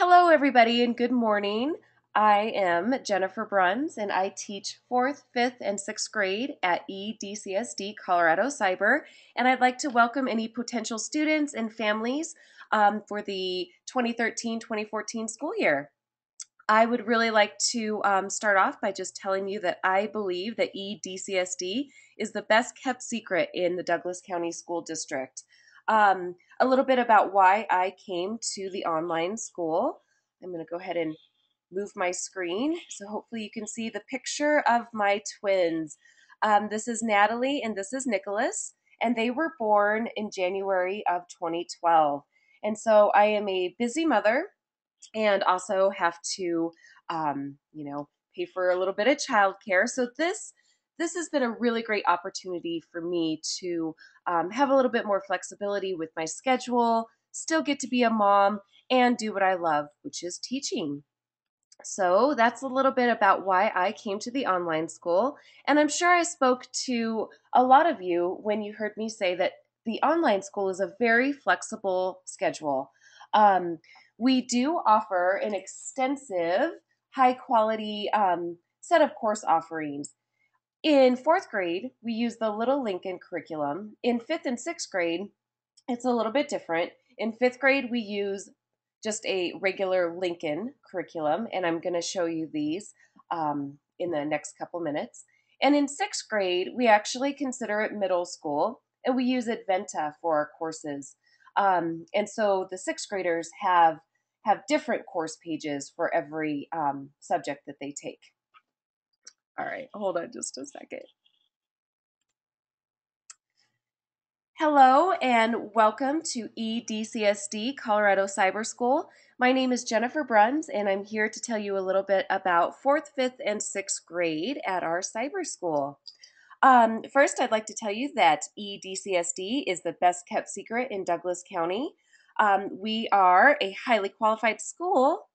Hello, everybody, and good morning. I am Jennifer Bruns, and I teach 4th, 5th, and 6th grade at EDCSD Colorado Cyber. And I'd like to welcome any potential students and families for the 2013-2014 school year. I would really like to start off by just telling you that I believe that EDCSD is the best kept secret in the Douglas County School District. A little bit about why I came to the online school. I'm going to go ahead and move my screen so hopefully you can see the picture of my twins. This is Natalie and this is Nicholas, and they were born in January of 2012. And so I am a busy mother and also have to, pay for a little bit of childcare. So this has been a really great opportunity for me to have a little bit more flexibility with my schedule, still get to be a mom, and do what I love, which is teaching. So that's a little bit about why I came to the online school. And I'm sure I spoke to a lot of you when you heard me say that the online school is a very flexible schedule. Um, we do offer an extensive, high quality set of course offerings. In 4th grade, we use the Little Lincoln curriculum. In 5th and 6th grade, it's a little bit different. In 5th grade, we use just a regular Lincoln curriculum, and I'm going to show you these in the next couple minutes. And in 6th grade, we actually consider it middle school, and we use Adventa for our courses. And so the 6th graders have different course pages for every subject that they take. All right, hold on just a second. Hello and welcome to EDCSD Colorado Cyber School. My name is Jennifer Bruns and I'm here to tell you a little bit about 4th, 5th, and 6th grade at our cyber school. First, I'd like to tell you that EDCSD is the best kept secret in Douglas County. We are a highly qualified school.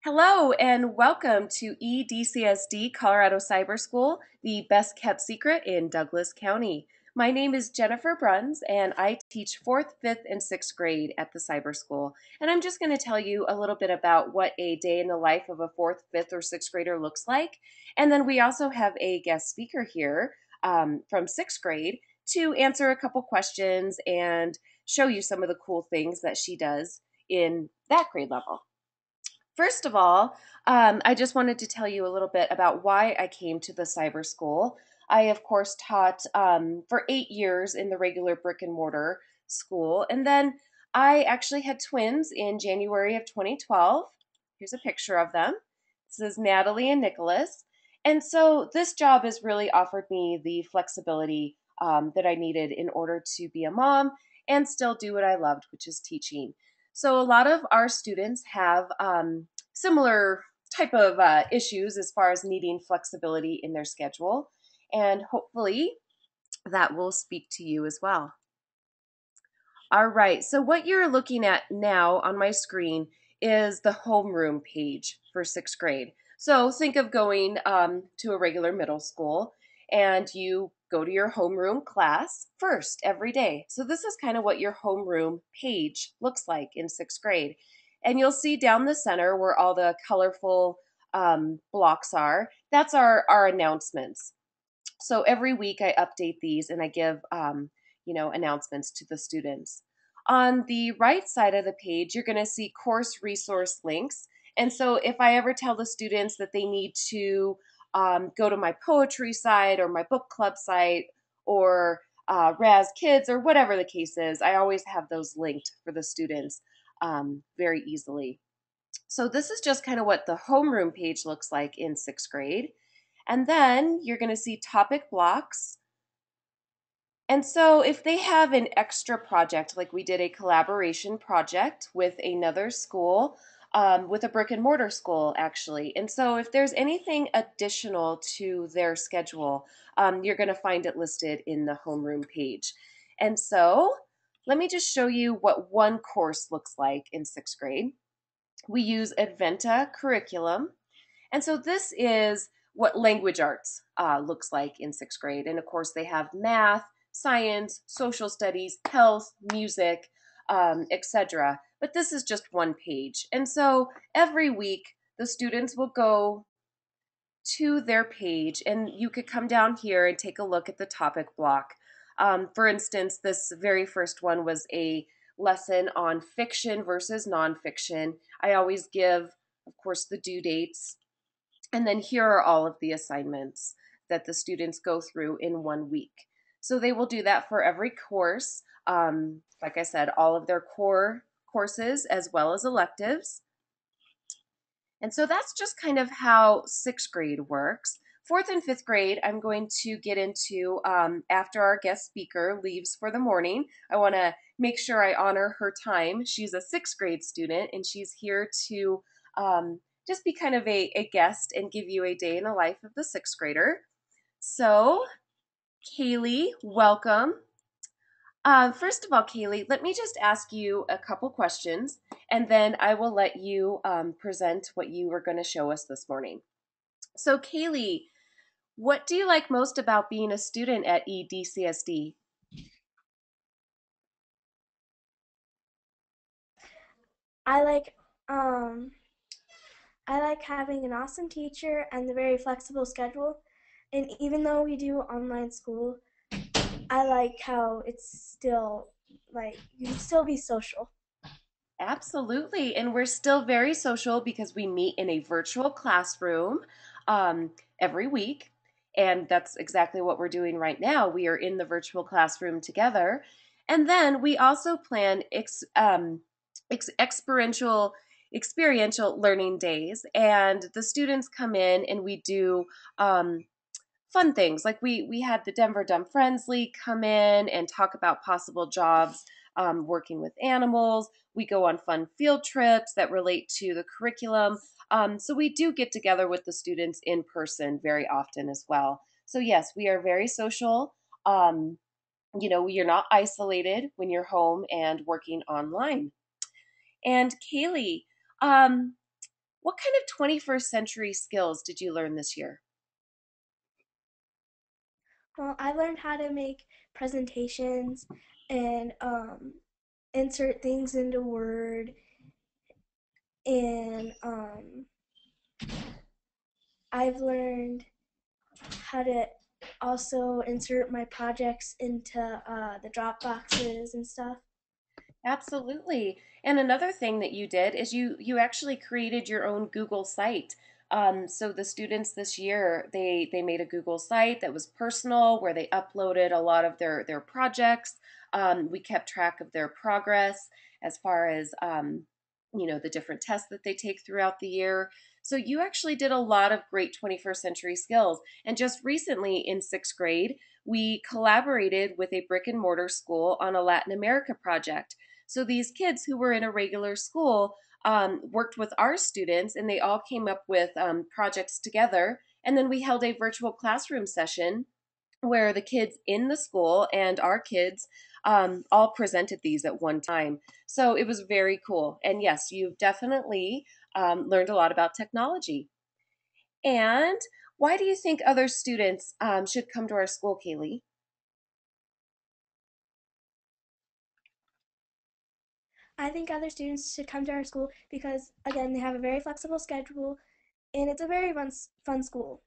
Hello and welcome to EDCSD Colorado Cyber School, the best kept secret in Douglas County. My name is Jennifer Bruns and I teach 4th, 5th, and 6th grade at the cyber school. And I'm just going to tell you a little bit about what a day in the life of a 4th, 5th, or 6th grader looks like. And then we also have a guest speaker here from 6th grade to answer a couple questions and show you some of the cool things that she does in that grade level. First of all, I just wanted to tell you a little bit about why I came to the cyber school. I, of course, taught for 8 years in the regular brick and mortar school. And then I actually had twins in January of 2012. Here's a picture of them. This is Natalie and Nicholas. And so this job has really offered me the flexibility that I needed in order to be a mom and still do what I loved, which is teaching. So a lot of our students have similar type of issues as far as needing flexibility in their schedule, and hopefully that will speak to you as well. All right, so what you're looking at now on my screen is the homeroom page for 6th grade. So think of going to a regular middle school and you go to your homeroom class first every day. So this is kind of what your homeroom page looks like in 6th grade. And you'll see down the center where all the colorful blocks are, that's our announcements. So every week I update these and I give announcements to the students. On the right side of the page, you're going to see course resource links. And so if I ever tell the students that they need to go to my poetry site or my book club site or Raz Kids or whatever the case is, I always have those linked for the students very easily. So this is just kind of what the homeroom page looks like in 6th grade. And then you're going to see topic blocks. And so if they have an extra project, like we did a collaboration project with another school, with a brick and mortar school actually. And so if there's anything additional to their schedule, you're going to find it listed in the homeroom page. And so let me just show you what one course looks like in 6th grade. We use Adventa curriculum. And so this is what language arts looks like in 6th grade. And of course they have math, science, social studies, health, music, etc. But this is just one page. And so every week, the students will go to their page, and you could come down here and take a look at the topic block. For instance, this very first one was a lesson on fiction versus nonfiction. I always give, of course, the due dates, and then here are all of the assignments that the students go through in 1 week. So they will do that for every course. Like I said, all of their core courses as well as electives. And so that's just kind of how sixth grade works. Fourth and fifth grade, I'm going to get into after our guest speaker leaves for the morning. I want to make sure I honor her time. She's a sixth grade student, and she's here to just be kind of a guest and give you a day in the life of the sixth grader. So, Kaylee, welcome. First of all, Kaylee, let me just ask you a couple questions, and then I will let you present what you were going to show us this morning. So, Kaylee, what do you like most about being a student at EDCSD? I like um I like having an awesome teacher and the very flexible schedule. And even though we do online school, I like how it's still like you can still be social. Absolutely. And we're still very social because we meet in a virtual classroom um, every week. And that's exactly what we're doing right now. We are in the virtual classroom together. And then we also plan experiential learning days. And the students come in and we do fun things. Like we had the Denver Dumb Friends League come in and talk about possible jobs working with animals. We go on fun field trips that relate to the curriculum. So we do get together with the students in person very often as well. So yes, we are very social. You're not isolated when you're home and working online. And Kaylee, um, what kind of 21st century skills did you learn this year? Well, I learned how to make presentations and insert things into Word and I've learned how to also insert my projects into the Dropboxes and stuff. Absolutely. And another thing that you did is you actually created your own Google site. So the students this year they made a Google site that was personal where they uploaded a lot of their projects. We kept track of their progress as far as the different tests that they take throughout the year. So you actually did a lot of great 21st century skills. And just recently in sixth grade, we collaborated with a brick and mortar school on a Latin America project. So these kids who were in a regular school worked with our students and they all came up with projects together. And then we held a virtual classroom session where the kids in the school and our kids all presented these at one time. So it was very cool. And yes, you've definitely learned a lot about technology. And why do you think other students should come to our school, Kaylee? I think other students should come to our school because, again, they have a very flexible schedule and it's a very fun school.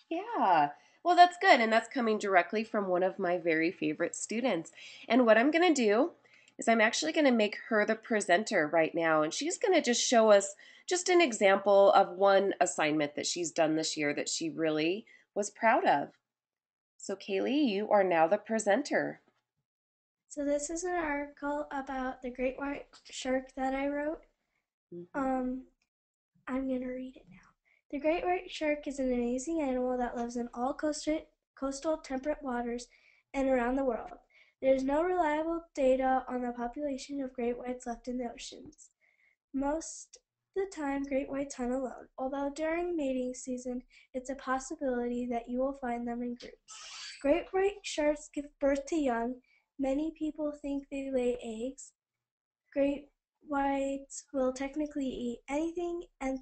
Yeah. Well, that's good. And that's coming directly from one of my very favorite students. And what I'm going to do is I'm actually going to make her the presenter right now. And she's going to just show us just an example of one assignment that she's done this year that she really was proud of. So, Kaylee, you are now the presenter. So, this is an article about the great white shark that I wrote. Mhm. Um, I'm going to read it now. The great white shark is an amazing animal that lives in all coastal temperate waters and around the world. There is no reliable data on the population of great whites left in the oceans. Most of the time, great whites hunt alone, although during mating season, it's a possibility that you will find them in groups. Great white sharks give birth to young. Many people think they lay eggs. Great whites will technically eat anything, and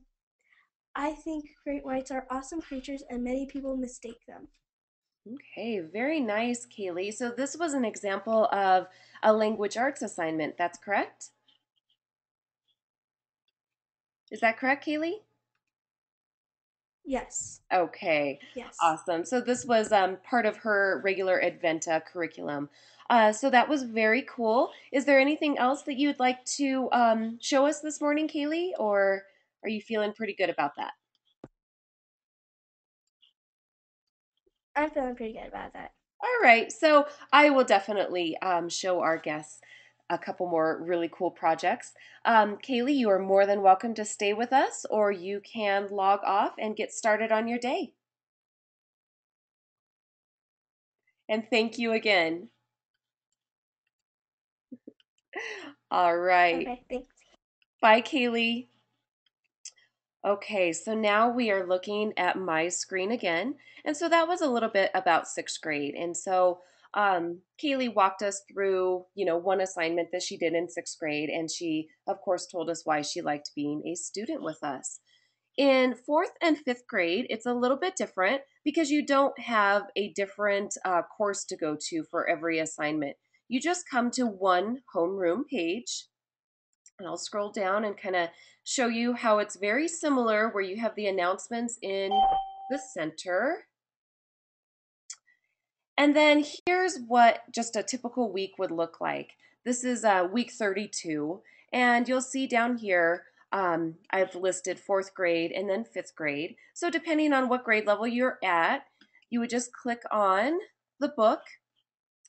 I think great whites are awesome creatures, and many people mistake them. Okay, very nice, Kaylee. So this was an example of a language arts assignment. That's correct? Is that correct, Kaylee? Yes. Okay, Yes. awesome. So this was part of her regular Adventa curriculum. So that was very cool. Is there anything else that you'd like to show us this morning, Kaylee, or are you feeling pretty good about that? I'm feeling pretty good about that. All right, so I will definitely show our guests a couple more really cool projects. Kaylee, you are more than welcome to stay with us, or you can log off and get started on your day. And thank you again. All right. Okay, thanks. Bye, Kaylee. Okay, so now we are looking at my screen again. And so that was a little bit about sixth grade. And so Kaylee walked us through, one assignment that she did in sixth grade. And she, of course, told us why she liked being a student with us. In fourth and fifth grade, it's a little bit different because you don't have a different course to go to for every assignment. You just come to one homeroom page, and I'll scroll down and kind of show you how it's very similar where you have the announcements in the center. And then here's what just a typical week would look like. This is week 32, and you'll see down here I've listed fourth grade and then fifth grade. So depending on what grade level you're at, you would just click on the book,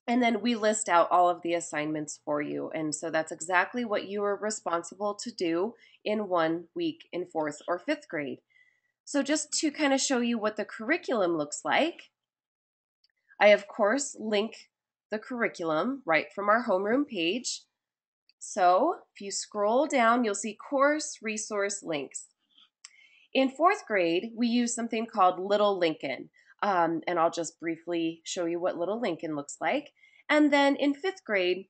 and then we list out all of the assignments for you. And so that's exactly what you are responsible to do in 1 week in fourth or fifth grade. So just to kind of show you what the curriculum looks like, I, of course, link the curriculum right from our homeroom page. So if you scroll down, you'll see course resource links. In fourth grade, we use something called Little Lincoln. And I'll just briefly show you what Little Lincoln looks like. And then in fifth grade,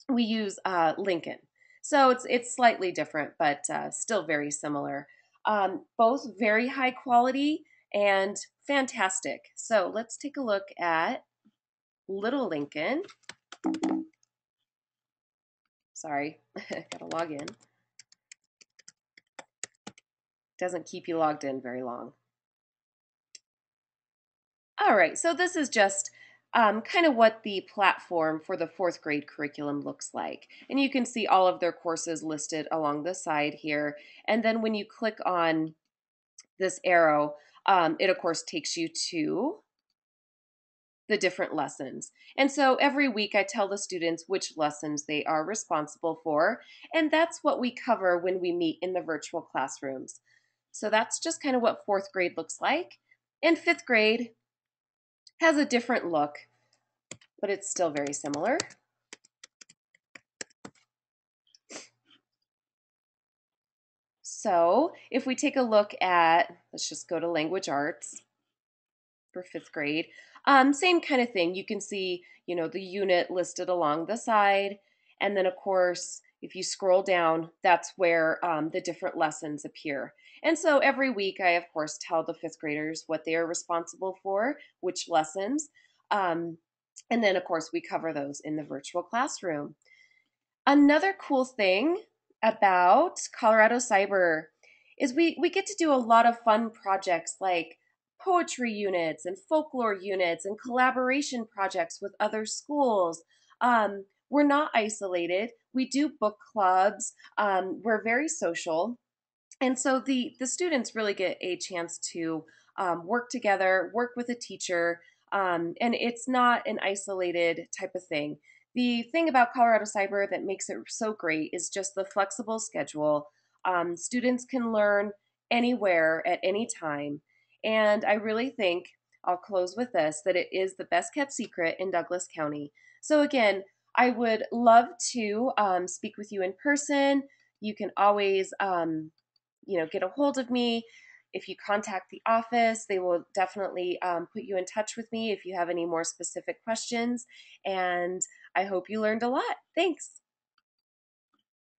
we use Lincoln. So it's slightly different, but still very similar. Both very high quality and fantastic. So let's take a look at Little Lincoln. Sorry, gotta log in. Doesn't keep you logged in very long. All right, so this is just kind of what the platform for the fourth grade curriculum looks like. And you can see all of their courses listed along the side here. And then when you click on this arrow, it of course takes you to the different lessons. And so every week I tell the students which lessons they are responsible for, and that's what we cover when we meet in the virtual classrooms. So that's just kind of what fourth grade looks like. And fifth grade has a different look, but it's still very similar. So if we take a look at, let's just go to language arts for fifth grade. Same kind of thing. You can see, the unit listed along the side. And then, of course, if you scroll down, that's where the different lessons appear. And so every week, I, of course, tell the fifth graders what they are responsible for, which lessons. And then, of course, we cover those in the virtual classroom. Another cool thing about Colorado Cyber is we get to do a lot of fun projects like poetry units and folklore units and collaboration projects with other schools. We're not isolated. We do book clubs. We're very social. And so the students really get a chance to work together, work with a teacher, and it's not an isolated type of thing. The thing about Colorado Cyber that makes it so great is just the flexible schedule. Students can learn anywhere at any time. And I really think, I'll close with this, that it is the best kept secret in Douglas County. So again, I would love to speak with you in person. You can always get a hold of me. If you contact the office, they will definitely put you in touch with me if you have any more specific questions. And I hope you learned a lot. Thanks.